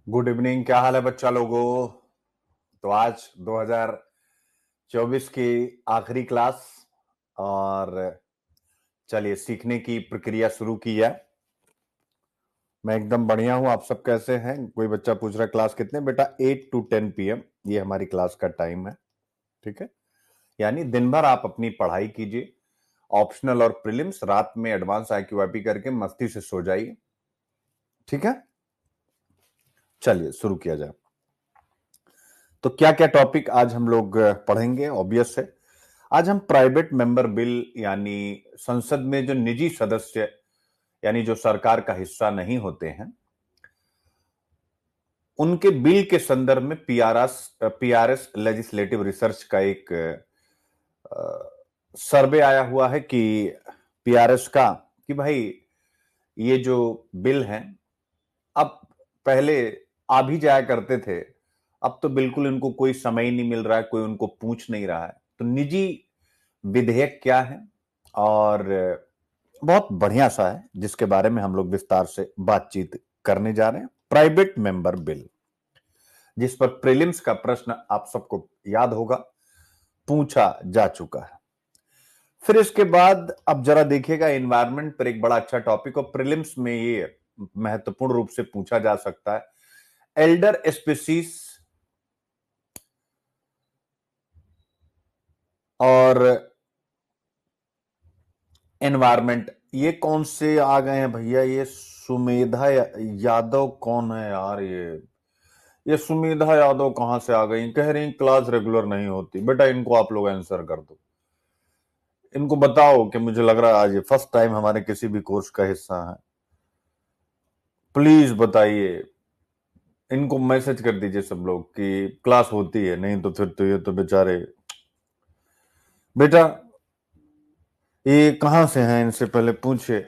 Good evening. क्या हाल है बच्चा लोगों? तो आज 2024 की आखिरी क्लास, और चलिए सीखने की प्रक्रिया शुरू की है। मैं एकदम बढ़िया हूं। आप सब कैसे हैं? कोई बच्चा पूछ रहा है क्लास कितने? बेटा 8 to 10 PM ये हमारी क्लास का टाइम है। ठीक है, यानी दिन भर आप अपनी पढ़ाई कीजिए। ऑप्शनल और प्रीलिम्स रात में एडवांस IQ करके मस्ती से सो जाइए। ठीक है, चलिए शुरू किया जाए। तो क्या क्या टॉपिक आज हम लोग पढ़ेंगे? ऑब्वियस है, आज हम प्राइवेट मेंबर बिल, यानी संसद में जो निजी सदस्य, यानी जो सरकार का हिस्सा नहीं होते हैं, उनके बिल के संदर्भ में पीआरएस लेजिस्लेटिव रिसर्च का एक सर्वे आया हुआ है कि पीआरएस का, कि भाई ये जो बिल हैं, अब पहले आ भी जाया करते थे, अब तो बिल्कुल इनको कोई समय ही नहीं मिल रहा है, कोई उनको पूछ नहीं रहा है। तो निजी विधेयक क्या है, और बहुत बढ़िया सा है, जिसके बारे में हम लोग विस्तार से बातचीत करने जा रहे हैं। प्राइवेट मेंबर बिल, जिस पर प्रीलिम्स का प्रश्न आप सबको याद होगा, पूछा जा चुका है। फिर इसके बाद अब जरा देखिएगा, एनवायरनमेंट पर एक बड़ा अच्छा टॉपिक, और प्रीलिम्स में ये महत्वपूर्ण रूप से पूछा जा सकता है। एल्डर स्पीसीज और एनवायरनमेंट, ये कौन से आ गए हैं भैया? ये सुमेधा यादव कौन है यार? ये सुमेधा यादव कहां से आ गई? कह रही क्लास रेगुलर नहीं होती। बेटा इनको आप लोग आंसर कर दो, इनको बताओ कि मुझे लग रहा है आज ये फर्स्ट टाइम हमारे किसी भी कोर्स का हिस्सा है। प्लीज बताइए, इनको मैसेज कर दीजिए सब लोग कि क्लास होती है, नहीं तो फिर तो ये तो बेचारे। बेटा ये कहां से हैं, इनसे पहले पूछे।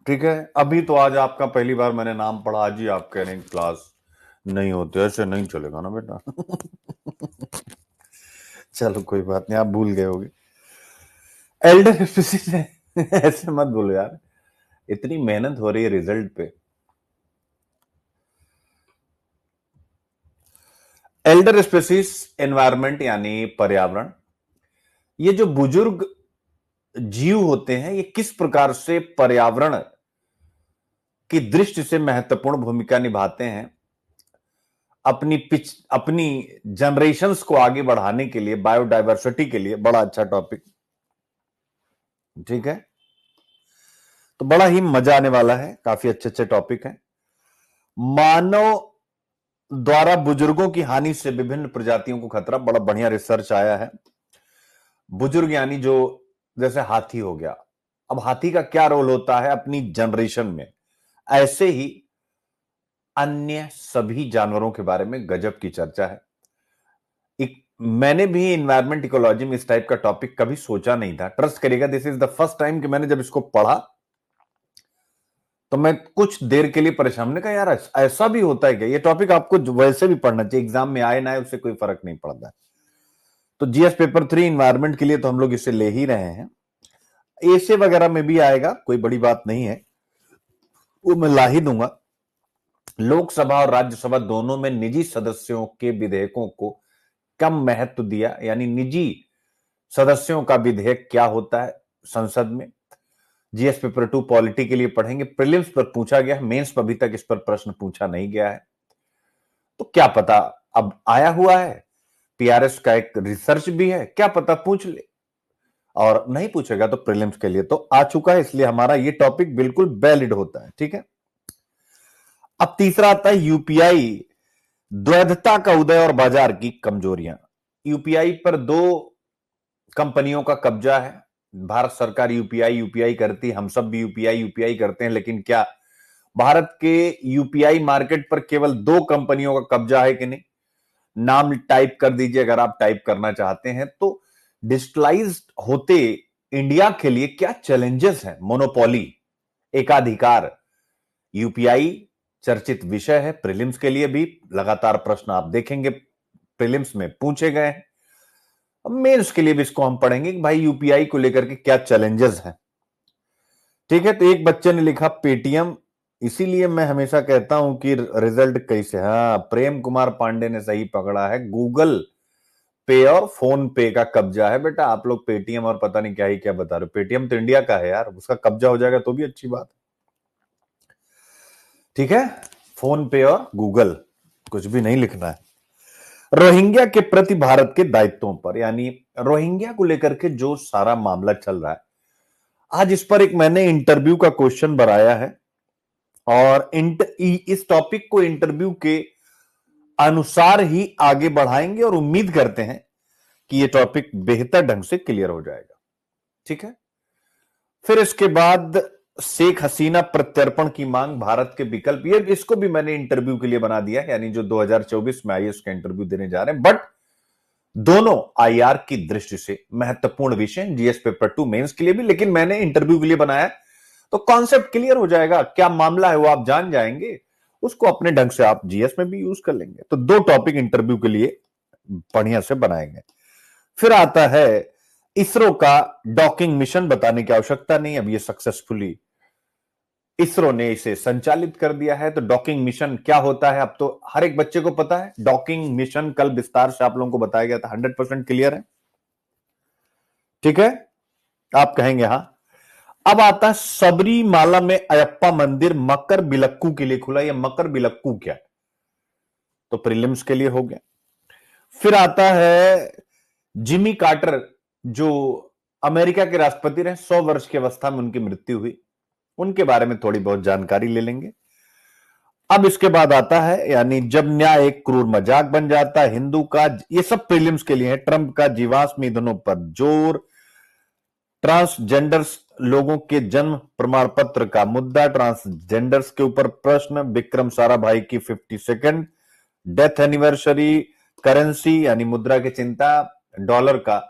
ठीक है, अभी तो आज आपका पहली बार मैंने नाम पढ़ा, आज ही आप कह रहे हैं क्लास नहीं होती। ऐसे नहीं चलेगा ना बेटा। चलो कोई बात नहीं, आप भूल गए होगे। एल्डर स्पीसीज ऐसे मत बोलो यार, इतनी मेहनत हो रही है रिजल्ट पे। एल्डर स्पीसीज एनवायरनमेंट यानी पर्यावरण, ये जो बुजुर्ग जीव होते हैं, ये किस प्रकार से पर्यावरण की दृष्टि से महत्वपूर्ण भूमिका निभाते हैं अपनी जनरेशंस को आगे बढ़ाने के लिए, बायोडायवर्सिटी के लिए। बड़ा अच्छा टॉपिक। ठीक है, तो बड़ा ही मजा आने वाला है, काफी अच्छे अच्छे टॉपिक हैं। मानव द्वारा बुजुर्गों की हानि से विभिन्न प्रजातियों को खतरा, बड़ा बढ़िया रिसर्च आया है। बुजुर्ग यानी जो, जैसे हाथी हो गया, अब हाथी का क्या रोल होता है अपनी जनरेशन में, ऐसे ही अन्य सभी जानवरों के बारे में गजब की चर्चा है। मैंने भी इन्वायरमेंट इकोलॉजी में इस टाइप का टॉपिक कभी सोचा नहीं था। ट्रस्ट करिएगा, this is the first time कि मैंने जब इसको पढ़ा तो मैं कुछ देर के लिए परेशान, ने कहा यार ऐसा भी होता है क्या? ये टॉपिक आपको वैसे भी पढ़ना चाहिए, एग्जाम में आए ना आए उससे कोई फर्क नहीं पड़ता। तो जीएस पेपर 3 इन्वायरमेंट के लिए तो हम लोग इसे ले ही रहे हैं। एसे वगैरह में भी आएगा, कोई बड़ी बात नहीं है, वो मैं ला ही दूंगा। लोकसभा और राज्यसभा दोनों में निजी सदस्यों के विधेयकों को कम महत्व दिया, यानी निजी सदस्यों का विधेयक क्या होता है संसद में। जीएस पेपर 2 पॉलिटी के लिए पढ़ेंगे। प्रीलिम्स पर पूछा गया है, मेंस पर अभी तक इस पर प्रश्न पूछा नहीं गया है, तो क्या पता अब आया हुआ है। पीआरएस का एक रिसर्च भी है, क्या पता पूछ ले, और नहीं पूछेगा तो प्रीलिम्स के लिए तो आ चुका है, इसलिए हमारा ये टॉपिक बिल्कुल वैलिड होता है। ठीक है, अब तीसरा आता है यूपीआई, द्वैधता का उदय और बाजार की कमजोरियां। यूपीआई पर दो कंपनियों का कब्जा है। भारत सरकार यूपीआई यूपीआई करती, हम सब भी यूपीआई यूपीआई करते हैं, लेकिन क्या भारत के यूपीआई मार्केट पर केवल दो कंपनियों का कब्जा है कि नहीं? नाम टाइप कर दीजिए अगर आप टाइप करना चाहते हैं तो। डिजिटलाइज्ड होते इंडिया के लिए क्या चैलेंजेस हैं? मोनोपोली, एकाधिकार, यूपीआई चर्चित विषय है। प्रीलिम्स के लिए भी लगातार प्रश्न आप देखेंगे प्रीलिम्स में पूछे गए हैं। अब मेंस के लिए भी इसको हम पढ़ेंगे कि भाई यूपीआई को लेकर के क्या चैलेंजेस हैं। ठीक है, तो एक बच्चे ने लिखा पेटीएम, इसीलिए मैं हमेशा कहता हूं कि रिजल्ट कैसे, हाँ प्रेम कुमार पांडे ने सही पकड़ा है, गूगल पे और फोन पे का कब्जा है बेटा। आप लोग पेटीएम और पता नहीं क्या ही क्या बता रहे हो, पेटीएम तो इंडिया का है यार, उसका कब्जा हो जाएगा तो भी अच्छी बात। ठीक है, फोन पे और गूगल, कुछ भी नहीं लिखना है। रोहिंग्या के प्रति भारत के दायित्वों पर, यानी रोहिंग्या को लेकर के जो सारा मामला चल रहा है, आज इस पर एक मैंने इंटरव्यू का क्वेश्चन बनाया है और इस टॉपिक को इंटरव्यू के अनुसार ही आगे बढ़ाएंगे और उम्मीद करते हैं कि यह टॉपिक बेहतर ढंग से क्लियर हो जाएगा। ठीक है, फिर इसके बाद शेख हसीना प्रत्यर्पण की मांग, भारत के विकल्प, ये इसको भी मैंने इंटरव्यू के लिए बना दिया, यानी जो 2024 में आईएएस का इंटरव्यू देने जा रहे हैं, बट दोनों आईआर की दृष्टि से महत्वपूर्ण विषय, जीएस पेपर 2 मेंस के लिए भी, लेकिन मैंने इंटरव्यू के लिए बनाया तो कॉन्सेप्ट क्लियर हो जाएगा, क्या मामला है वो आप जान जाएंगे, उसको अपने ढंग से आप जीएस में भी यूज कर लेंगे। तो दो टॉपिक इंटरव्यू के लिए बढ़िया से बनाएंगे। फिर आता है इसरो का डॉकिंग मिशन, बताने की आवश्यकता नहीं, अब ये सक्सेसफुली इसरो ने इसे संचालित कर दिया है। तो डॉकिंग मिशन क्या होता है अब तो हर एक बच्चे को पता है। डॉकिंग मिशन कल विस्तार से आप लोगों को बताया गया था, 100% क्लियर है। ठीक है, आप कहेंगे हाँ। अब आता है सबरीमाला में अयप्पा मंदिर मकर बिलक्कू के लिए खुला। यह मकर बिलक्कू क्या है, तो प्रीलिम्स के लिए हो गया। फिर आता है जिमी कार्टर, जो अमेरिका के राष्ट्रपति रहे, 100 वर्ष की अवस्था में उनकी मृत्यु हुई, उनके बारे में थोड़ी बहुत जानकारी ले लेंगे। अब इसके बाद आता है, यानी जब न्याय एक क्रूर मजाक बन जाता है, हिंदू का, ये सब प्रीलिम्स के लिए है। ट्रंप का जीवाश्म ईंधनों पर जोर, ट्रांसजेंडर्स लोगों के जन्म प्रमाण पत्र का मुद्दा, ट्रांसजेंडर्स के ऊपर प्रश्न, विक्रम साराभाई की 52nd डेथ एनिवर्सरी, करेंसी यानी मुद्रा की चिंता, डॉलर का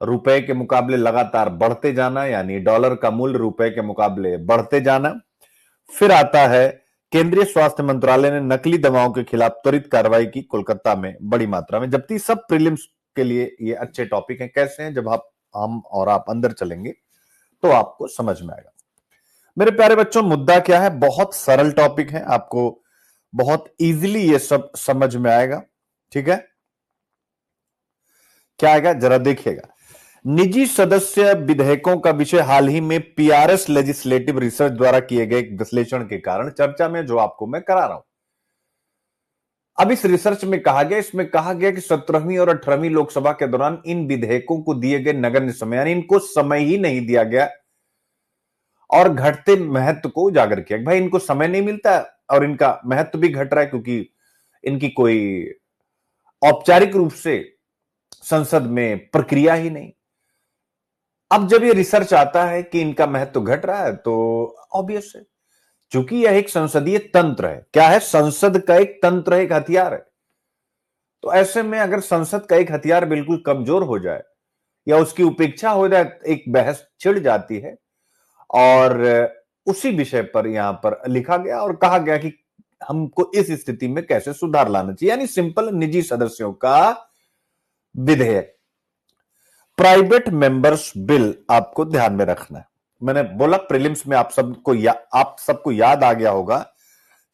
रुपए के मुकाबले लगातार बढ़ते जाना, यानी डॉलर का मूल्य रुपए के मुकाबले बढ़ते जाना। फिर आता है केंद्रीय स्वास्थ्य मंत्रालय ने नकली दवाओं के खिलाफ त्वरित कार्रवाई की कोलकाता में बड़ी मात्रा में। जबकि सब प्रीलिम्स के लिए ये अच्छे टॉपिक हैं। कैसे हैं, जब हम और आप अंदर चलेंगे तो आपको समझ में आएगा। मेरे प्यारे बच्चों, मुद्दा क्या है, बहुत सरल टॉपिक है, आपको बहुत इजीली ये सब समझ में आएगा। ठीक है, क्या आएगा जरा देखिएगा। निजी सदस्य विधेयकों का विषय हाल ही में पीआरएस लेजिस्लेटिव रिसर्च द्वारा किए गए विश्लेषण के कारण चर्चा में, जो आपको मैं करा रहा हूं। अब इस रिसर्च में कहा गया, इसमें कहा गया कि 17वीं और 18वीं लोकसभा के दौरान इन विधेयकों को दिए गए नगण्य समय, यानी इनको समय ही नहीं दिया गया और घटते महत्व को उजागर किया। भाई इनको समय नहीं मिलता और इनका महत्व भी घट रहा है, क्योंकि इनकी कोई औपचारिक रूप से संसद में प्रक्रिया ही नहीं। अब जब ये रिसर्च आता है कि इनका महत्व घट रहा है, तो ऑब्वियस है, चूंकि यह एक संसदीय तंत्र है। क्या है, संसद का एक तंत्र है, एक हथियार है। तो ऐसे में अगर संसद का एक हथियार बिल्कुल कमजोर हो जाए या उसकी उपेक्षा हो जाए, एक बहस छिड़ जाती है। और उसी विषय पर यहां पर लिखा गया और कहा गया कि हमको इस स्थिति में कैसे सुधार लाना चाहिए, यानी सिंपल निजी सदस्यों का विधेयक, प्राइवेट मेंबर्स बिल आपको ध्यान में रखना है। मैंने बोला प्रीलिम्स में आप सबको याद आ गया होगा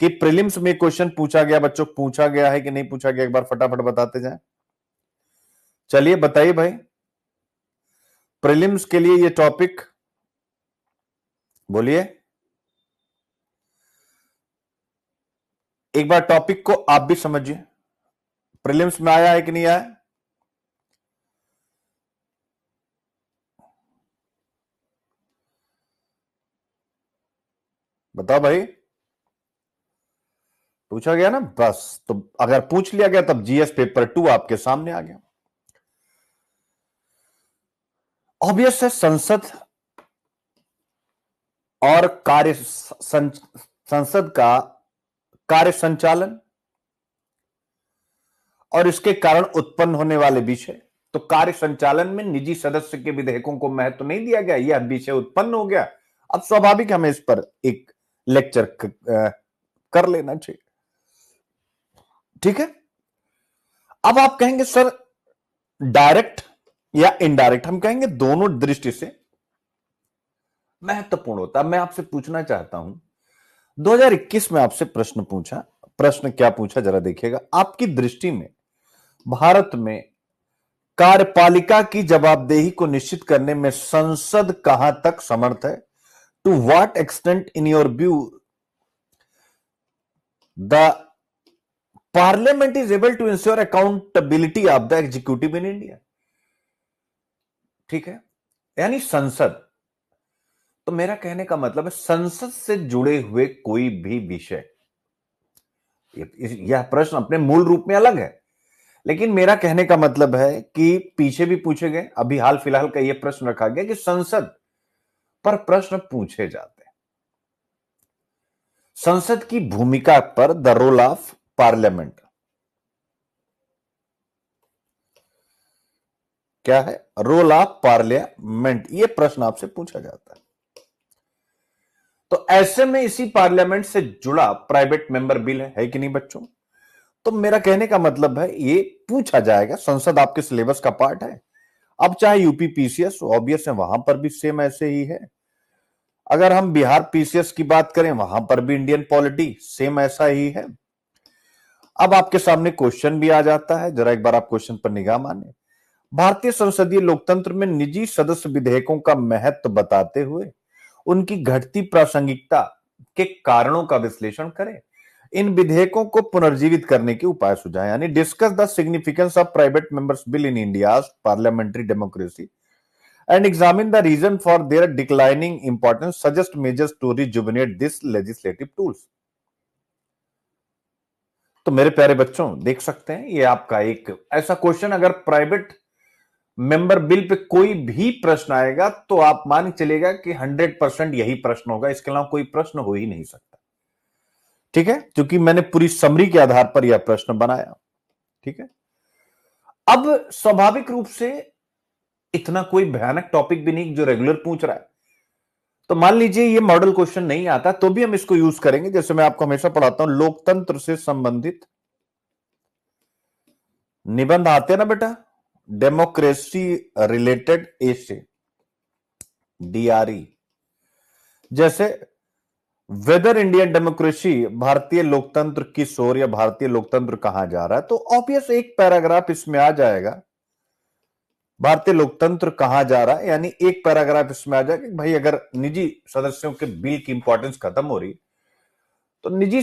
कि प्रीलिम्स में क्वेश्चन पूछा गया, बच्चों पूछा गया है कि नहीं पूछा गया, एक बार फटाफट बताते जाएं। चलिए बताइए भाई, प्रीलिम्स के लिए ये टॉपिक बोलिए, एक बार टॉपिक को आप भी समझिए, प्रीलिम्स में आया है कि नहीं आया। बताओ भाई, पूछा गया ना, बस। तो अगर पूछ लिया गया तब जीएस पेपर 2 आपके सामने आ गया। ऑब्वियस है, संसद और संसद का कार्य संचालन और इसके कारण उत्पन्न होने वाले विषय, तो कार्य संचालन में निजी सदस्य के विधेयकों को महत्व नहीं दिया गया, यह विषय उत्पन्न हो गया। अब स्वाभाविक हमें इस पर एक लेक्चर कर लेना चाहिए। ठीक है, अब आप कहेंगे सर डायरेक्ट या इनडायरेक्ट, हम कहेंगे दोनों दृष्टि से महत्वपूर्ण होता है। मैं आपसे पूछना चाहता हूं, 2021 में आपसे प्रश्न पूछा, प्रश्न क्या पूछा जरा देखिएगा। आपकी दृष्टि में भारत में कार्यपालिका की जवाबदेही को निश्चित करने में संसद कहां तक समर्थ है? To what extent in your view the parliament is able to ensure accountability of the executive in India? ठीक है, यानी संसद, तो मेरा कहने का मतलब है संसद से जुड़े हुए कोई भी विषय, यह प्रश्न अपने मूल रूप में अलग है, लेकिन मेरा कहने का मतलब है कि पीछे भी पूछे गए, अभी हाल फिलहाल का यह प्रश्न रखा गया कि संसद पर प्रश्न पूछे जाते हैं। संसद की भूमिका पर द रोल ऑफ पार्लियामेंट क्या है? रोल ऑफ पार्लियामेंट, यह प्रश्न आपसे पूछा जाता है। तो ऐसे में इसी पार्लियामेंट से जुड़ा प्राइवेट मेंबर बिल है कि नहीं बच्चों? तो मेरा कहने का मतलब है ये पूछा जाएगा। संसद आपके सिलेबस का पार्ट है। अब चाहे यूपी पीसीएस, ऑब्वियस है वहां पर भी सेम ऐसे ही है। अगर हम बिहार पीसीएस की बात करें, वहां पर भी इंडियन पॉलिटी सेम ऐसा ही है। अब आपके सामने क्वेश्चन भी आ जाता है, जरा एक बार आप क्वेश्चन पर निगाह माने। भारतीय संसदीय लोकतंत्र में निजी सदस्य विधेयकों का महत्व बताते हुए उनकी घटती प्रासंगिकता के कारणों का विश्लेषण करें। इन विधेयकों को पुनर्जीवित करने के उपाय सुझाएं, यानी discuss the significance of private members bill in India parliamentary democracy and examine the reason for their declining importance, suggest measures to rejuvenate this legislative tools. तो मेरे प्यारे बच्चों देख सकते हैं, ये आपका एक ऐसा क्वेश्चन, अगर प्राइवेट मेंबर बिल पे कोई भी प्रश्न आएगा तो आप मान चलेगा कि 100% यही प्रश्न होगा, इसके अलावा कोई प्रश्न हो ही नहीं सकता। ठीक है, क्योंकि मैंने पूरी समरी के आधार पर यह प्रश्न बनाया। ठीक है, अब स्वाभाविक रूप से इतना कोई भयानक टॉपिक भी नहीं जो रेगुलर पूछ रहा है, तो मान लीजिए ये मॉडल क्वेश्चन नहीं आता तो भी हम इसको यूज करेंगे। जैसे मैं आपको हमेशा पढ़ाता हूं, लोकतंत्र से संबंधित निबंध आते हैं ना बेटा, डेमोक्रेसी रिलेटेड एसे, डीआरई, जैसे वेदर इंडियन डेमोक्रेसी, भारतीय लोकतंत्र किस ओर या भारतीय लोकतंत्र कहां जा रहा है, तो ऑब्वियस एक पैराग्राफ इसमें आ जाएगा, भारतीय लोकतंत्र कहां जा रहा है, यानी एक पैराग्राफ इसमें आ जाएगा कि भाई अगर निजी सदस्यों के बिल की इंपॉर्टेंस खत्म हो रही तो निजी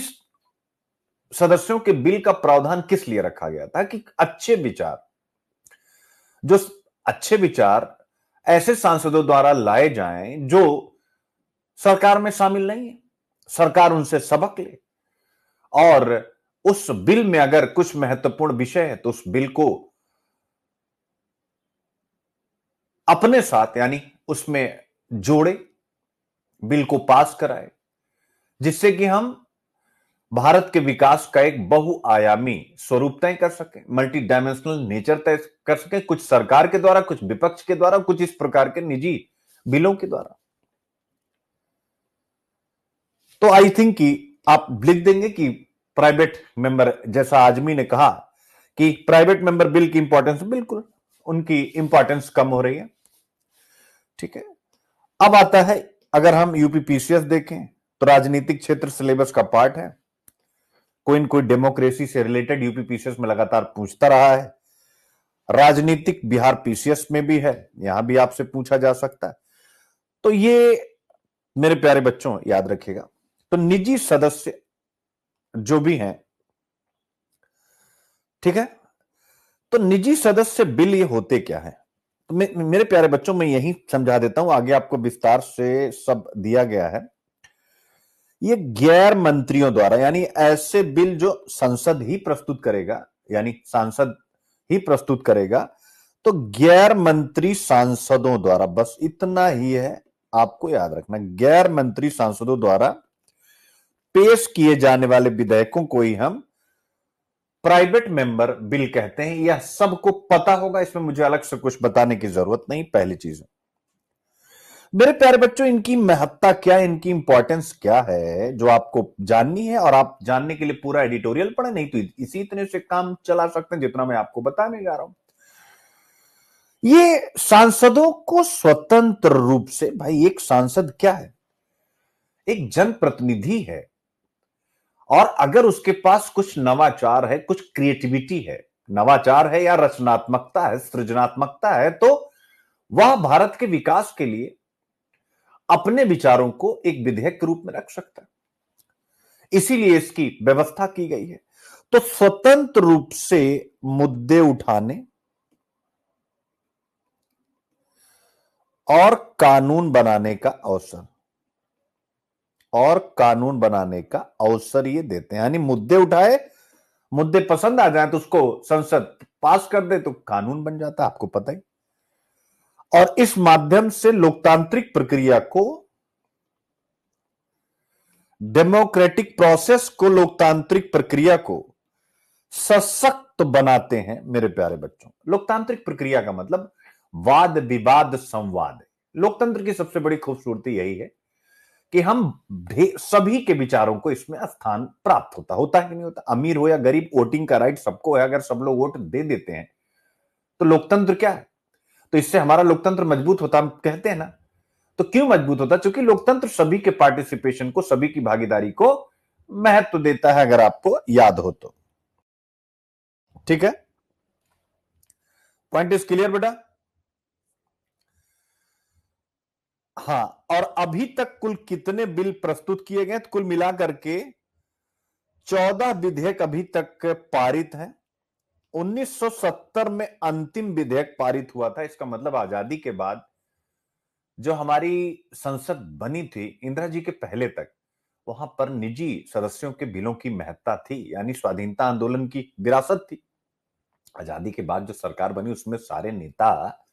सदस्यों के बिल का प्रावधान किस लिए रखा गया था? कि अच्छे विचार, जो अच्छे विचार ऐसे सांसदों द्वारा लाए जाएं जो सरकार में शामिल नहीं है, सरकार उनसे सबक ले, और उस बिल में अगर कुछ महत्वपूर्ण विषय है तो उस बिल को अपने साथ यानी उसमें जोड़े, बिल को पास कराए, जिससे कि हम भारत के विकास का एक बहुआयामी स्वरूप तय कर सकें, मल्टी डायमेंशनल नेचर तय कर सकें, कुछ सरकार के द्वारा, कुछ विपक्ष के द्वारा, कुछ इस प्रकार के निजी बिलों के द्वारा। तो आई थिंक कि आप लिख देंगे कि प्राइवेट मेंबर, जैसा आजमी ने कहा कि प्राइवेट मेंबर बिल की इंपॉर्टेंस, बिल्कुल उनकी इंपॉर्टेंस कम हो रही है। ठीक है, अब आता है, अगर हम यूपी पीसीएस देखें तो राजनीतिक क्षेत्र सिलेबस का पार्ट है, कोई न कोई डेमोक्रेसी से रिलेटेड यूपी पीसीएस में लगातार पूछता रहा है। राजनीतिक बिहार पीसीएस में भी है, यहां भी आपसे पूछा जा सकता है। तो ये मेरे प्यारे बच्चों याद रखिएगा। तो निजी सदस्य जो भी हैं, ठीक है, तो निजी सदस्य बिल ये होते क्या है? तो मेरे प्यारे बच्चों मैं यही समझा देता हूं, आगे आपको विस्तार से सब दिया गया है। ये गैर मंत्रियों द्वारा, यानी ऐसे बिल जो संसद ही प्रस्तुत करेगा, यानी सांसद ही प्रस्तुत करेगा, तो गैर मंत्री सांसदों द्वारा, बस इतना ही है आपको याद रखना, गैर मंत्री सांसदों द्वारा पेश किए जाने वाले विधेयकों को ही हम प्राइवेट मेंबर बिल कहते हैं। यह सबको पता होगा, इसमें मुझे अलग से कुछ बताने की जरूरत नहीं। पहली चीज, मेरे प्यारे बच्चों, इनकी महत्ता क्या है, इनकी इंपॉर्टेंस क्या है, जो आपको जाननी है, और आप जानने के लिए पूरा एडिटोरियल पढ़े, नहीं तो इसी इतने से काम चला सकते हैं जितना मैं आपको बताने जा रहा हूं। ये सांसदों को स्वतंत्र रूप से, भाई एक सांसद क्या है, एक जनप्रतिनिधि है, और अगर उसके पास कुछ नवाचार है, कुछ क्रिएटिविटी है, नवाचार है या रचनात्मकता है, सृजनात्मकता है, तो वह भारत के विकास के लिए अपने विचारों को एक विधेयक के रूप में रख सकता है। इसीलिए इसकी व्यवस्था की गई है। तो स्वतंत्र रूप से मुद्दे उठाने और कानून बनाने का अवसर, और कानून बनाने का अवसर ये देते हैं। यानी मुद्दे उठाए, मुद्दे पसंद आ जाए तो उसको संसद पास कर दे तो कानून बन जाता है, आपको पता ही। और इस माध्यम से लोकतांत्रिक प्रक्रिया को, डेमोक्रेटिक प्रोसेस को, लोकतांत्रिक प्रक्रिया को सशक्त बनाते हैं। मेरे प्यारे बच्चों, लोकतांत्रिक प्रक्रिया का मतलब वाद विवाद संवाद है। लोकतंत्र की सबसे बड़ी खूबसूरती यही है कि हम सभी के विचारों को इसमें स्थान प्राप्त होता है कि नहीं होता। अमीर हो या गरीब, वोटिंग का राइट सबको है। अगर सब लोग वोट दे देते हैं तो लोकतंत्र क्या है? तो इससे हमारा लोकतंत्र मजबूत होता, हम कहते हैं ना। तो क्यों मजबूत होता? क्योंकि लोकतंत्र सभी के पार्टिसिपेशन को, सभी की भागीदारी को महत्व देता है, अगर आपको याद हो तो। ठीक है, पॉइंट इज क्लियर बेटा? हाँ, और अभी तक कुल कितने बिल प्रस्तुत किए गए? तो कुल मिलाकर के 14 विधेयक अभी तक पारित हैं। 1970 में अंतिम विधेयक पारित हुआ था। इसका मतलब आजादी के बाद जो हमारी संसद बनी थी इंदिरा जी के पहले तक, वहां पर निजी सदस्यों के बिलों की महत्ता थी, यानी स्वाधीनता आंदोलन की विरासत थी। आजादी के बाद जो सरकार बनी उसमें सारे नेता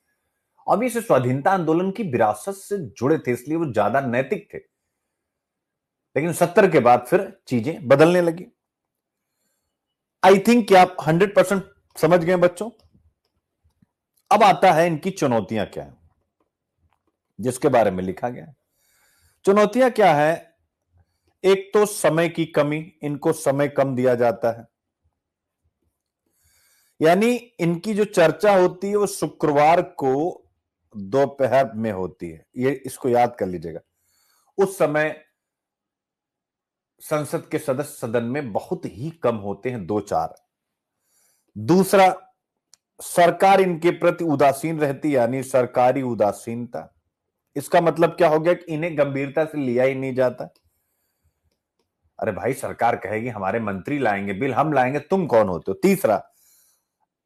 अब इस स्वाधीनता आंदोलन की विरासत से जुड़े थे, इसलिए वो ज्यादा नैतिक थे। लेकिन 70 के बाद फिर चीजें बदलने लगी। आई थिंक कि आप 100% समझ गए बच्चों। अब आता है इनकी चुनौतियां क्या है, जिसके बारे में लिखा गया है। चुनौतियां क्या है? एक तो समय की कमी, इनको समय कम दिया जाता है। यानी इनकी जो चर्चा होती है वो शुक्रवार को दोपहर में होती है, ये इसको याद कर लीजिएगा। उस समय संसद के सदस्य सदन में बहुत ही कम होते हैं, 2-4। दूसरा, सरकार इनके प्रति उदासीन रहती, यानी सरकारी उदासीनता। इसका मतलब क्या हो गया कि इन्हें गंभीरता से लिया ही नहीं जाता। अरे भाई, सरकार कहेगी हमारे मंत्री लाएंगे बिल, हम लाएंगे, तुम कौन होते हो? तीसरा,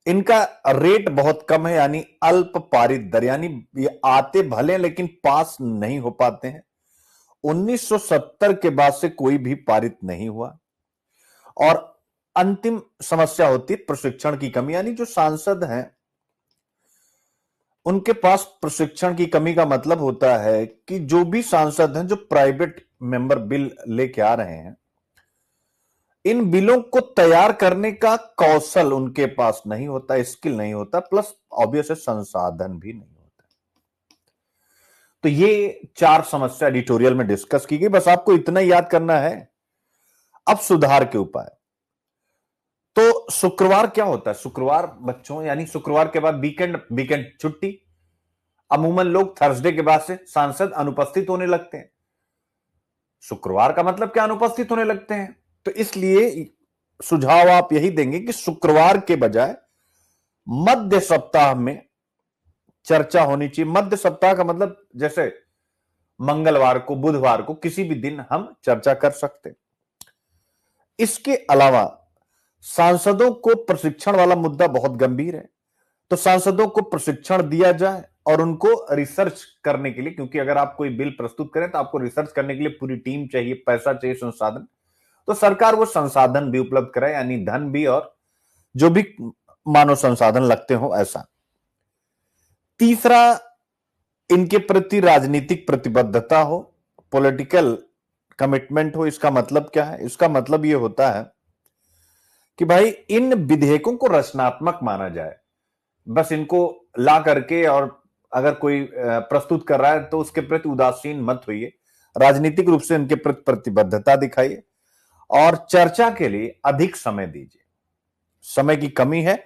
इनका रेट बहुत कम है, यानी अल्प पारित दर, यानी ये आते भले लेकिन पास नहीं हो पाते हैं। 1970 के बाद से कोई भी पारित नहीं हुआ। और अंतिम समस्या होती है प्रशिक्षण की कमी, यानी जो सांसद हैं उनके पास प्रशिक्षण की कमी का मतलब होता है कि जो भी सांसद हैं जो प्राइवेट मेंबर बिल लेके आ रहे हैं, इन बिलों को तैयार करने का कौशल उनके पास नहीं होता, स्किल नहीं होता, प्लस ऑब्वियस संसाधन भी नहीं होता। तो ये 4 समस्या एडिटोरियल में डिस्कस की गई, बस आपको इतना याद करना है। अब सुधार के उपाय। तो शुक्रवार क्या होता है? शुक्रवार बच्चों, यानी शुक्रवार के बाद वीकेंड छुट्टी। अमूमन लोग थर्सडे के बाद से सांसद अनुपस्थित होने लगते हैं। शुक्रवार का मतलब क्या अनुपस्थित होने लगते हैं? तो इसलिए सुझाव आप यही देंगे कि शुक्रवार के बजाय मध्य सप्ताह में चर्चा होनी चाहिए। मध्य सप्ताह का मतलब जैसे मंगलवार को, बुधवार को, किसी भी दिन हम चर्चा कर सकते। इसके अलावा सांसदों को प्रशिक्षण वाला मुद्दा बहुत गंभीर है, तो सांसदों को प्रशिक्षण दिया जाए और उनको रिसर्च करने के लिए, क्योंकि अगर आप कोई बिल प्रस्तुत करें तो आपको रिसर्च करने के लिए पूरी टीम चाहिए, पैसा चाहिए, संसाधन। तो सरकार वो संसाधन भी उपलब्ध कराए, यानी धन भी और जो भी मानव संसाधन लगते हो, ऐसा। तीसरा, इनके प्रति राजनीतिक प्रतिबद्धता हो, पॉलिटिकल कमिटमेंट हो। इसका मतलब क्या है? इसका मतलब यह होता है कि भाई इन विधेयकों को रचनात्मक माना जाए। बस इनको ला करके और अगर कोई प्रस्तुत कर रहा है तो उसके प्रति उदासीन मत होइए, राजनीतिक रूप से इनके प्रति प्रतिबद्धता दिखाइए और चर्चा के लिए अधिक समय दीजिए। समय की कमी है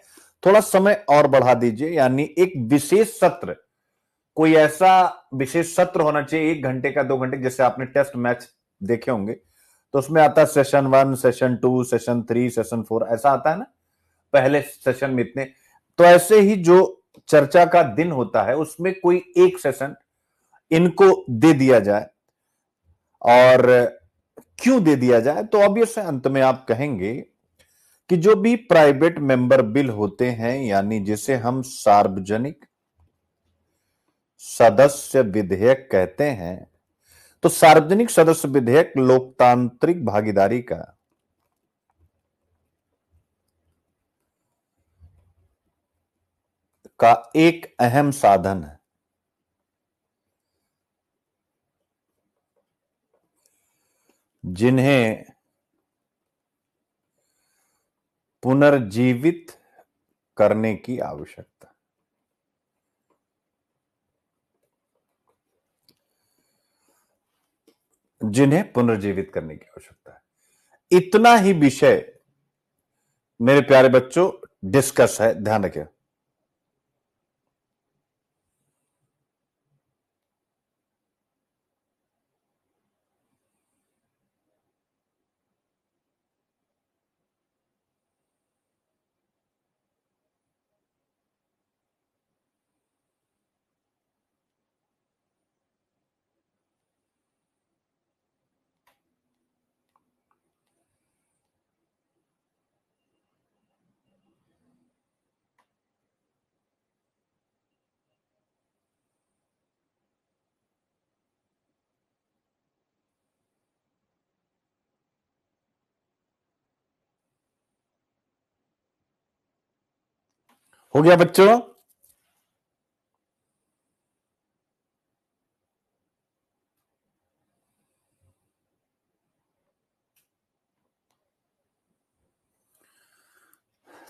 थोड़ा समय और बढ़ा दीजिए, यानी एक विशेष सत्र, कोई ऐसा विशेष सत्र होना चाहिए 1 घंटे का, 2 घंटे, जैसे आपने टेस्ट मैच देखे होंगे तो उसमें आता है सेशन 1, सेशन 2, सेशन 3, सेशन 4, ऐसा आता है ना, पहले सेशन में इतने। तो ऐसे ही जो चर्चा का दिन होता है उसमें कोई एक सेशन इनको दे दिया जाए। और क्यों दे दिया जाए, तो ऑब्वियस है, अंत में आप कहेंगे कि जो भी प्राइवेट मेंबर बिल होते हैं, यानी जिसे हम सार्वजनिक सदस्य विधेयक कहते हैं, तो सार्वजनिक सदस्य विधेयक लोकतांत्रिक भागीदारी का एक अहम साधन है। जिन्हें पुनर्जीवित करने की आवश्यकता, जिन्हें पुनर्जीवित करने की आवश्यकता है। इतना ही विषय मेरे प्यारे बच्चों डिस्कस है, ध्यान रखिए। हो गया बच्चों?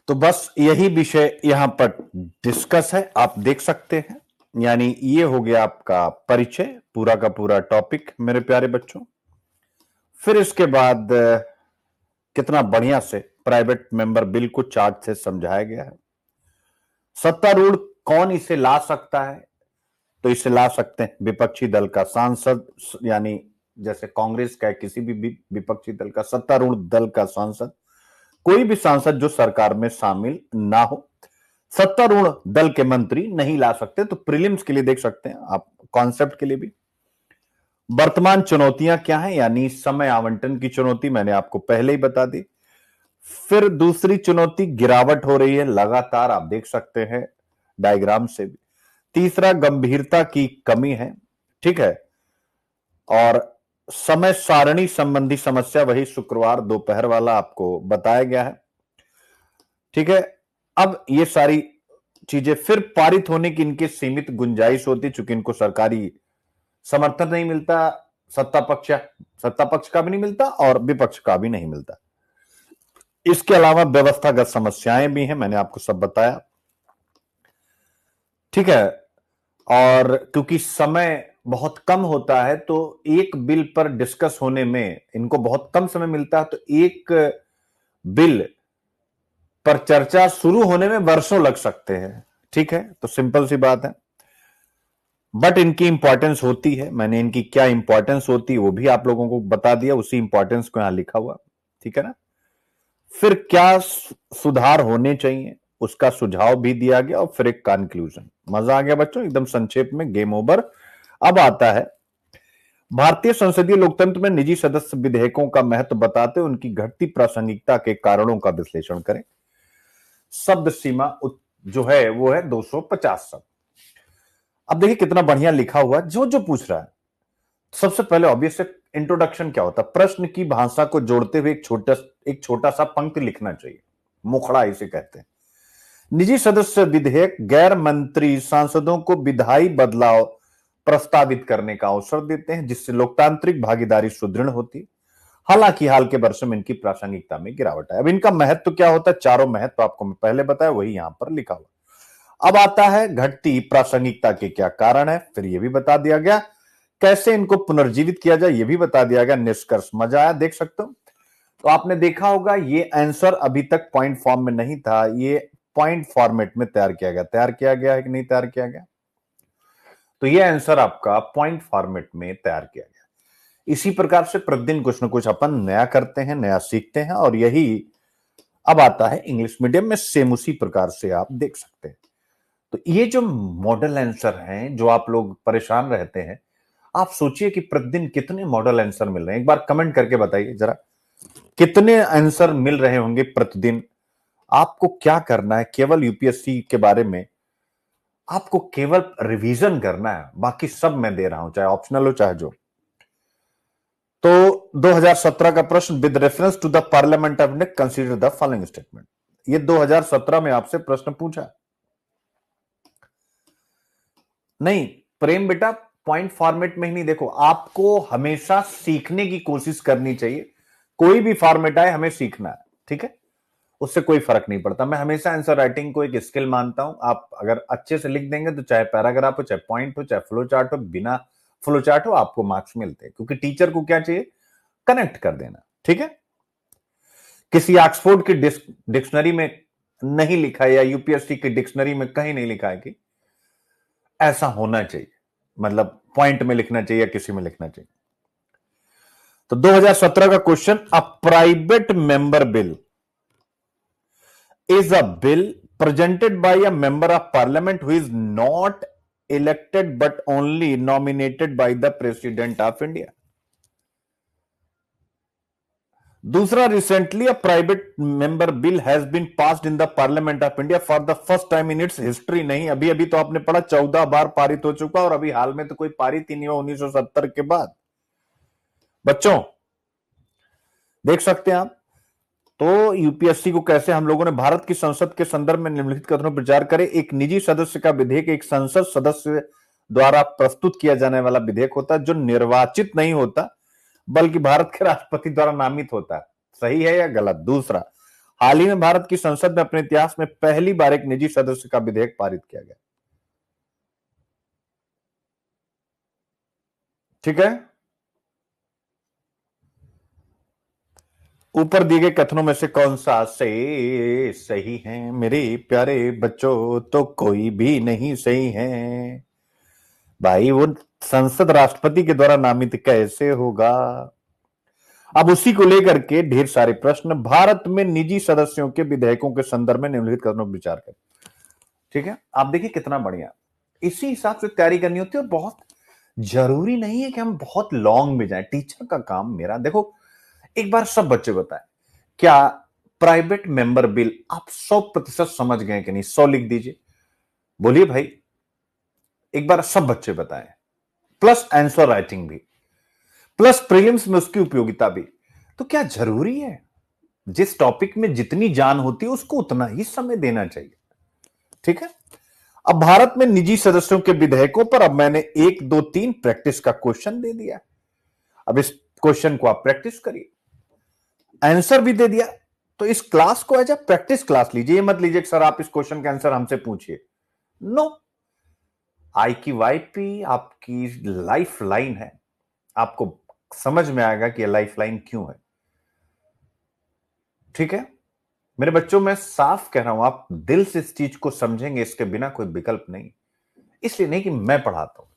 तो बस यही विषय यहां पर डिस्कस है, आप देख सकते हैं। यानी ये हो गया आपका परिचय, पूरा का पूरा टॉपिक मेरे प्यारे बच्चों। फिर इसके बाद कितना बढ़िया से प्राइवेट मेंबर बिल को चार्ट से समझाया गया है। सत्तारूढ़ कौन इसे ला सकता है, तो इसे ला सकते हैं विपक्षी दल का सांसद, यानी जैसे कांग्रेस का किसी भी विपक्षी दल का, सत्तारूढ़ दल का सांसद, कोई भी सांसद जो सरकार में शामिल ना हो। सत्तारूढ़ दल के मंत्री नहीं ला सकते। तो प्रीलिम्स के लिए देख सकते हैं आप, कॉन्सेप्ट के लिए भी। वर्तमान चुनौतियां क्या हैं, यानी समय आवंटन की चुनौती मैंने आपको पहले ही बता दी। फिर दूसरी चुनौती गिरावट हो रही है लगातार, आप देख सकते हैं डायग्राम से भी। तीसरा गंभीरता की कमी है, ठीक है। और समय सारणी संबंधी समस्या, वही शुक्रवार दोपहर वाला आपको बताया गया है, ठीक है। अब ये सारी चीजें फिर पारित होने की इनकी सीमित गुंजाइश होती, चूंकि इनको सरकारी समर्थन नहीं मिलता, सत्ता पक्ष का भी नहीं मिलता और विपक्ष का भी नहीं मिलता। इसके अलावा व्यवस्थागत समस्याएं भी हैं, मैंने आपको सब बताया, ठीक है। और क्योंकि समय बहुत कम होता है तो एक बिल पर डिस्कस होने में इनको बहुत कम समय मिलता है, तो एक बिल पर चर्चा शुरू होने में वर्षों लग सकते हैं, ठीक है। तो सिंपल सी बात है, बट इनकी इंपॉर्टेंस होती है। मैंने इनकी क्या इंपॉर्टेंस होती है वो भी आप लोगों को बता दिया, उसी इंपॉर्टेंस को यहां लिखा हुआ, ठीक है ना। फिर क्या सुधार होने चाहिए उसका सुझाव भी दिया गया, और फिर एक कंक्लूजन। मजा आ गया बच्चों, एकदम संक्षेप में, गेम ओवर। अब आता है भारतीय संसदीय लोकतंत्र में निजी सदस्य विधेयकों का महत्व बताते हुए उनकी घटती प्रासंगिकता के कारणों का विश्लेषण करें। शब्द सीमा जो है वो है 250 शब्द। अब देखिए कितना बढ़िया लिखा हुआ है, जो जो पूछ रहा है। सबसे पहले ऑब्वियस इंट्रोडक्शन क्या होता है, प्रश्न की भाषा को जोड़ते हुए एक छोटा सा पंक्ति लिखना चाहिए, मुखड़ा इसे कहते हैं। निजी सदस्य विधेयक गैर मंत्री सांसदों को विधायी बदलाव प्रस्तावित करने का अवसर देते हैं, जिससे लोकतांत्रिक भागीदारी सुदृढ़ होती। हालांकि हाल के वर्षों में इनकी प्रासंगिकता में गिरावट है। अब इनका महत्व क्या होता है, चारों महत्व आपको मैं पहले बताया, वही यहां पर लिखा हुआ। अब आता है घटती प्रासंगिकता के क्या कारण है, फिर यह भी बता दिया गया। कैसे इनको पुनर्जीवित किया जाए यह भी बता दिया गया। निष्कर्ष, मजा आया, देख सकते हो। तो आपने देखा होगा ये आंसर अभी तक पॉइंट फॉर्म में नहीं था, ये पॉइंट फॉर्मेट में तैयार किया गया है कि नहीं तैयार किया गया? तो ये आंसर आपका पॉइंट फॉर्मेट में तैयार किया गया। इसी प्रकार से प्रतिदिन कुछ ना कुछ अपन नया करते हैं, नया सीखते हैं, और यही अब आता है इंग्लिश मीडियम में, सेम उसी प्रकार से आप देख सकते हैं। तो ये जो मॉडल आंसर हैं, जो आप लोग परेशान रहते हैं, आप सोचिए कि प्रतिदिन कितने मॉडल आंसर मिल रहे हैं। एक बार कमेंट करके बताइए जरा, कितने आंसर मिल रहे होंगे प्रतिदिन। आपको क्या करना है, केवल यूपीएससी के बारे में आपको केवल रिवीजन करना है, बाकी सब मैं दे रहा हूं, चाहे ऑप्शनल हो चाहे जो। तो 2017 का प्रश्न, with reference to the parliament of India consider the following statement. ये 2017 में आपसे प्रश्न पूछा नहीं प्रेम बेटा, पॉइंट फॉर्मेट में ही नहीं। देखो, आपको हमेशा सीखने की कोशिश करनी चाहिए। कोई भी फॉर्मेट आए, हमें सीखना है, ठीक है, उससे कोई फर्क नहीं पड़ता। मैं हमेशा आंसर राइटिंग को एक स्किल मानता हूं। आप अगर अच्छे से लिख देंगे तो चाहे पैराग्राफ हो, चाहे पॉइंट हो, चाहे फ्लो चार्ट हो, बिना फ्लो चार्ट हो आपको मार्क्स मिलते हैं, क्योंकि टीचर को क्या चाहिए, कनेक्ट कर देना, ठीक है। किसी ऑक्सफोर्ड की डिक्शनरी में नहीं लिखा है, या यूपीएससी की डिक्शनरी में कहीं नहीं लिखा है कि ऐसा होना चाहिए, मतलब पॉइंट में लिखना चाहिए या किसी में लिखना चाहिए। तो 2017 का question, a private member bill is a bill presented by a member of parliament who is not elected but only nominated by the president of India. दूसरा, recently a private member bill has been passed in the parliament of India for the first time in its history. नहीं, अभी अभी तो आपने पढ़ा 14 बार पारित हो चुका, और अभी हाल में तो कोई पारित ही नहीं हुआ 1970 के बाद। बच्चों देख सकते हैं आप। तो यूपीएससी को कैसे हम लोगों ने भारत की संसद के संदर्भ में निम्नलिखित कथनों पर विचार करें। एक निजी सदस्य का विधेयक एक संसद सदस्य द्वारा प्रस्तुत किया जाने वाला विधेयक होता है, जो निर्वाचित नहीं होता बल्कि भारत के राष्ट्रपति द्वारा नामित होता है। सही है या गलत? दूसरा, हाल ही में भारत की संसद में अपने इतिहास में पहली बार एक निजी सदस्य का विधेयक पारित किया गया, ठीक है। ऊपर दिए गए कथनों में से कौन सा से सही है मेरे प्यारे बच्चों? तो कोई भी नहीं सही है भाई। वो संसद राष्ट्रपति के द्वारा नामित कैसे होगा? अब उसी को लेकर के ढेर सारे प्रश्न। भारत में निजी सदस्यों के विधेयकों के संदर्भ में निम्नलिखित कथनों पर विचार करें, ठीक है। आप देखिए कितना बढ़िया, इसी हिसाब से तैयारी करनी होती है। और बहुत जरूरी नहीं है कि हम बहुत लॉन्ग में जाएं। टीचर का काम मेरा, देखो एक बार सब बच्चे बताएं, क्या प्राइवेट मेंबर बिल आप 100% समझ गए कि नहीं? 100 लिख दीजिए, बोलिए भाई, एक बार सब बच्चे बताएं, प्लस आंसर राइटिंग भी, प्लस प्रीलिम्स में उसकी उपयोगिता भी। तो क्या जरूरी है? जिस टॉपिक में जितनी जान होती है उसको उतना ही समय देना चाहिए, ठीक है। अब भारत में निजी सदस्यों के विधेयकों पर अब मैंने 1 2 3 प्रैक्टिस का क्वेश्चन दे दिया। अब इस क्वेश्चन को आप प्रैक्टिस करिए, आंसर भी दे दिया। तो इस क्लास को एज ए प्रैक्टिस क्लास लीजिए, मत लीजिए कि सर आप इस क्वेश्चन का आंसर हमसे पूछिए। नो, आई की वाई पी आपकी लाइफ लाइन है। आपको समझ में आएगा कि यह लाइफ लाइन क्यों है, ठीक है मेरे बच्चों। मैं साफ कह रहा हूं, आप दिल से इस चीज को समझेंगे, इसके बिना कोई विकल्प नहीं। इसलिए नहीं कि मैं पढ़ाता हूं,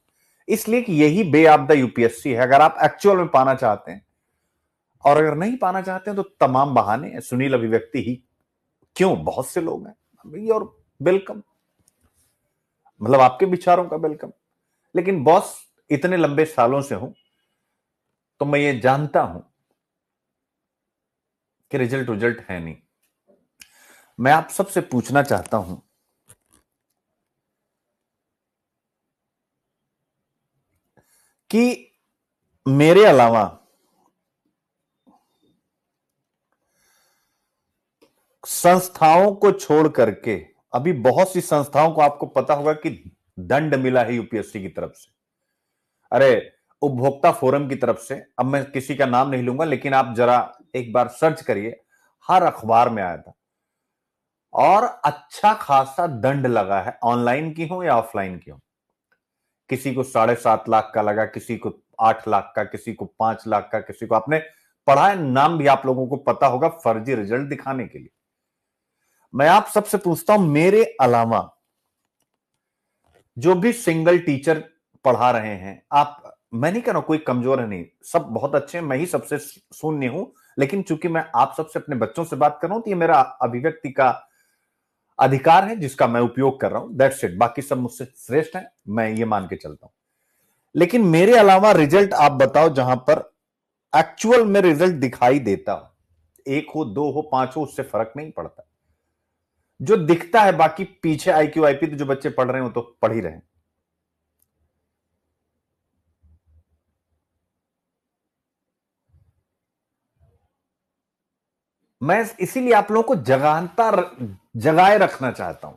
इसलिए कि यही वे ऑफ द यूपीएससी है। अगर आप एक्चुअल में पाना चाहते हैं, और अगर नहीं पाना चाहते हैं तो तमाम बहाने हैं, सुनील अभिव्यक्ति ही क्यों, बहुत से लोग हैं। और वेलकम, मतलब आपके विचारों का वेलकम। लेकिन बॉस, इतने लंबे सालों से हूं तो मैं ये जानता हूं कि रिजल्ट है नहीं। मैं आप सबसे पूछना चाहता हूं कि मेरे अलावा संस्थाओं को छोड़ करके, अभी बहुत सी संस्थाओं को आपको पता होगा कि दंड मिला है यूपीएससी की तरफ से। अरे, उपभोक्ता फोरम की तरफ से, अब मैं किसी का नाम नहीं लूंगा, लेकिन आप जरा एक बार सर्च करिए, हर अखबार में आया था। और अच्छा खासा दंड लगा है, ऑनलाइन की हो या ऑफलाइन की हो। किसी को 7.5 लाख का लगा, किसी को 8 लाख का, किसी को 5 लाख का, किसी को, आपने पढ़ा है, नाम भी आप लोगों को पता होगा, फर्जी रिजल्ट दिखाने के लिए। मैं आप सबसे पूछता हूं, मेरे अलावा जो भी सिंगल टीचर पढ़ा रहे हैं, आप, मैं नहीं कह रहा हूं कोई कमजोर है, नहीं, सब बहुत अच्छे हैं, मैं ही सबसे शून्य हूं, लेकिन चूंकि मैं आप सबसे अपने बच्चों से बात कर रहा हूं, तो ये मेरा अभिव्यक्ति का अधिकार है जिसका मैं उपयोग कर रहा हूं, दैट्स इट। बाकी सब मुझसे श्रेष्ठ हैं, मैं ये मान के चलता हूं। लेकिन मेरे अलावा रिजल्ट आप बताओ जहां पर एक्चुअल में रिजल्ट दिखाई देता हो, एक हो, दो हो, पांच हो, उससे फर्क नहीं पड़ता, जो दिखता है। बाकी पीछे आईक्यू आईपी तो जो बच्चे पढ़ रहे हो तो पढ़ ही रहे हैं। मैं इसीलिए आप लोगों को जगाए रखना चाहता हूं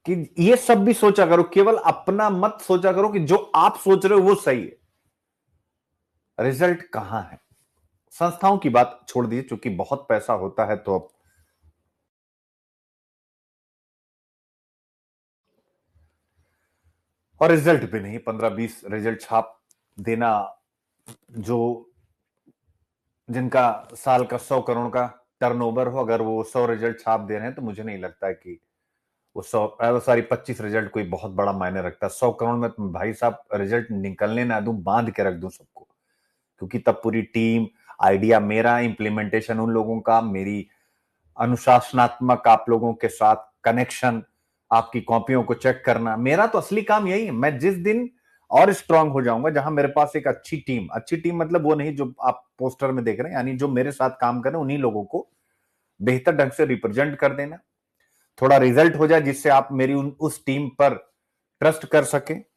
कि ये सब भी सोचा करो, केवल अपना मत सोचा करो कि जो आप सोच रहे हो वो सही है। रिजल्ट कहां है? संस्थाओं की बात छोड़ दीजिए, क्योंकि बहुत पैसा होता है तो अब, और रिजल्ट भी नहीं, 15-20 रिजल्ट छाप देना, जो जिनका साल का 100 करोड़ का टर्नओवर हो, अगर वो 100 रिजल्ट छाप दे रहे हैं, तो मुझे नहीं लगता है कि वो 25 रिजल्ट कोई बहुत बड़ा मायने रखता है। 100 करोड़ में तो भाई साहब रिजल्ट निकलने ना दूं, बांध के रख दूं सबको, क्योंकि तब पूरी टीम, आइडिया मेरा, इंप्लीमेंटेशन उन लोगों का, मेरी अनुशासनात्मक आप लोगों के साथ कनेक्शन, आपकी कॉपियों को चेक करना, मेरा तो असली काम यही है। मैं जिस दिन और स्ट्रांग हो जाऊंगा, जहां मेरे पास एक अच्छी टीम मतलब वो नहीं जो आप पोस्टर में देख रहे हैं, यानी जो मेरे साथ काम कर रहे हैं, उन्हीं लोगों को बेहतर ढंग से रिप्रेजेंट कर देना, थोड़ा रिजल्ट हो जाए जिससे आप मेरी उस टीम पर ट्रस्ट कर सके।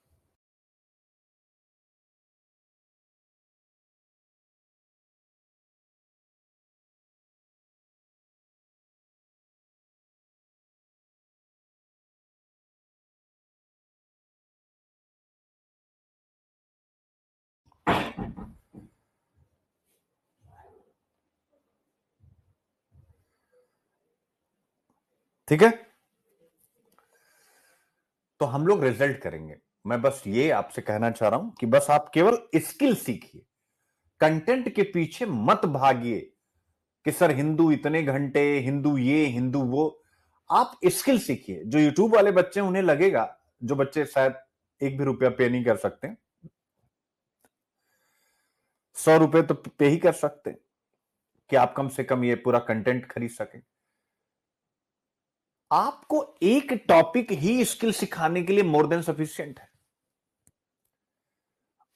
ठीक है, तो हम लोग रिजल्ट करेंगे। मैं बस ये आपसे कहना चाह रहा हूं कि बस आप केवल स्किल सीखिए, कंटेंट के पीछे मत भागिए कि सर हिंदू इतने घंटे, हिंदू ये, हिंदू वो। आप स्किल सीखिए। जो यूट्यूब वाले बच्चे हैं, उन्हें लगेगा, जो बच्चे शायद एक भी रुपया पे नहीं कर सकते, 100 रुपए तो पे ही कर सकते हैं कि आप कम से कम ये पूरा कंटेंट खरीद सकें। आपको एक टॉपिक ही स्किल सिखाने के लिए मोर देन सफिशिएंट है,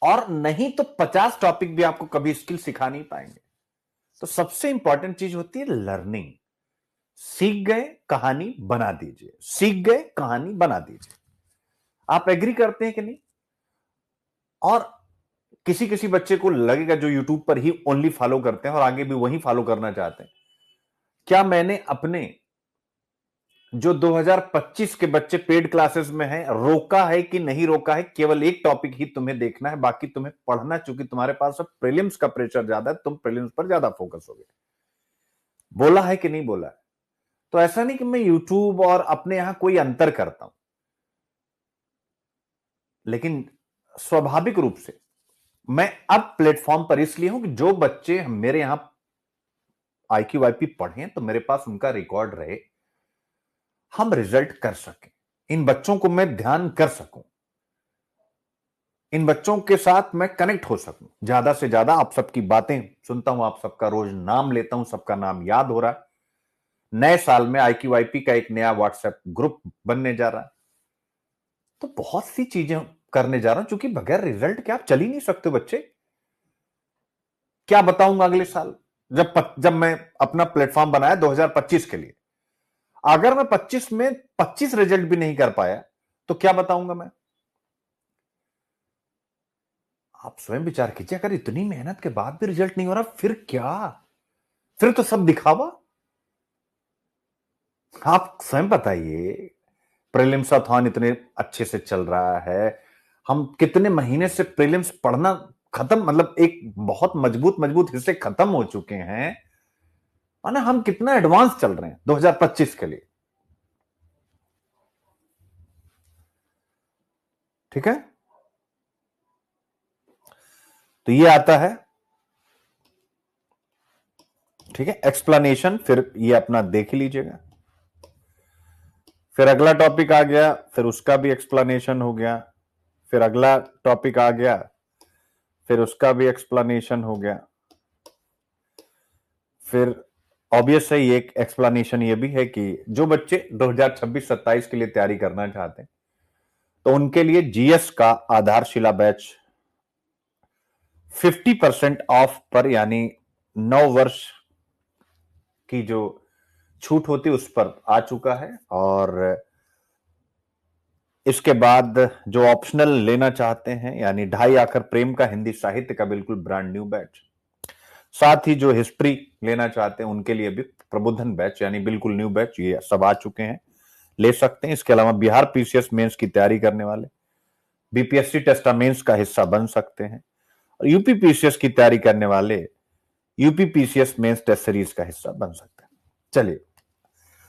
और नहीं तो 50 टॉपिक भी आपको कभी स्किल सिखा नहीं पाएंगे। तो सबसे इंपॉर्टेंट चीज होती है लर्निंग। सीख गए, कहानी बना दीजिए, सीख गए, कहानी बना दीजिए। आप एग्री करते हैं कि नहीं? और किसी किसी बच्चे को लगेगा जो यूट्यूब पर ही ओनली फॉलो करते हैं और आगे भी वही फॉलो करना चाहते हैं, क्या मैंने अपने जो 2025 के बच्चे पेड क्लासेस में हैं रोका है कि नहीं रोका है? केवल एक टॉपिक ही तुम्हें देखना है, बाकी तुम्हें पढ़ना, चूंकि तुम्हारे पास अब प्रीलिम्स का प्रेशर ज्यादा है, तुम प्रीलिम्स पर ज्यादा फोकस होगे। बोला है कि नहीं बोला है? तो ऐसा नहीं कि मैं यूट्यूब और अपने यहां कोई अंतर करता हूं, लेकिन स्वाभाविक रूप से मैं अब प्लेटफॉर्म पर इसलिए हूं कि जो बच्चे मेरे यहां आईक्यू वाईपी पढ़े तो मेरे पास उनका रिकॉर्ड रहे, हम रिजल्ट कर सकें, इन बच्चों को मैं ध्यान कर सकूं, इन बच्चों के साथ मैं कनेक्ट हो सकूं ज्यादा से ज्यादा। आप सबकी बातें सुनता हूं, आप सबका रोज नाम लेता हूं, सबका नाम याद हो रहा है। नए साल में आईक्यू वाईपी का एक नया व्हाट्सएप ग्रुप बनने जा रहा है, तो बहुत सी चीजें करने जा रहा हूं, क्योंकि बगैर रिजल्ट के आप चल ही नहीं सकते बच्चे। क्या बताऊंगा अगले साल, जब मैं अपना प्लेटफॉर्म बनाया 2025 के लिए, अगर मैं 25 में 25 रिजल्ट भी नहीं कर पाया तो क्या बताऊंगा मैं? आप स्वयं विचार कीजिए, अगर इतनी मेहनत के बाद भी रिजल्ट नहीं हो रहा, फिर क्या? फिर तो सब दिखावा। आप स्वयं बताइए, प्रीलिम्स अथॉन इतने अच्छे से चल रहा है, हम कितने महीने से प्रीलिम्स पढ़ना खत्म, मतलब एक बहुत मजबूत मजबूत हिस्से खत्म हो चुके हैं, माना हम कितना एडवांस चल रहे हैं 2025 के लिए। ठीक है, तो ये आता है, ठीक है, एक्सप्लेनेशन, फिर ये अपना देख लीजिएगा। फिर अगला टॉपिक आ गया, फिर उसका भी एक्सप्लेनेशन हो गया, फिर अगला टॉपिक आ गया, फिर उसका भी एक्सप्लेनेशन हो गया। फिर ऑब्वियस है एक एक्सप्लेनेशन ये भी है कि जो बच्चे 2026-27 के लिए तैयारी करना चाहते हैं तो उनके लिए जीएस का आधारशिला बैच 50% ऑफ पर, यानी 9 वर्ष की जो छूट होती उस पर आ चुका है। और इसके बाद जो ऑप्शनल लेना चाहते हैं, यानी 2.5 आखर प्रेम का हिंदी साहित्य का बिल्कुल ब्रांड न्यू बैच, साथ ही जो हिस्ट्री लेना चाहते हैं उनके लिए भी प्रबोधन बैच यानी बिल्कुल न्यू बैच, ये सब आ चुके हैं, ले सकते हैं। इसके अलावा बिहार पीसीएस मेंस की तैयारी करने वाले बीपीएससी टेस्टा मेंस का हिस्सा बन सकते हैं, और यूपी पीसीएस की तैयारी करने वाले UP PCS mains test series का हिस्सा बन सकते हैं। चलिए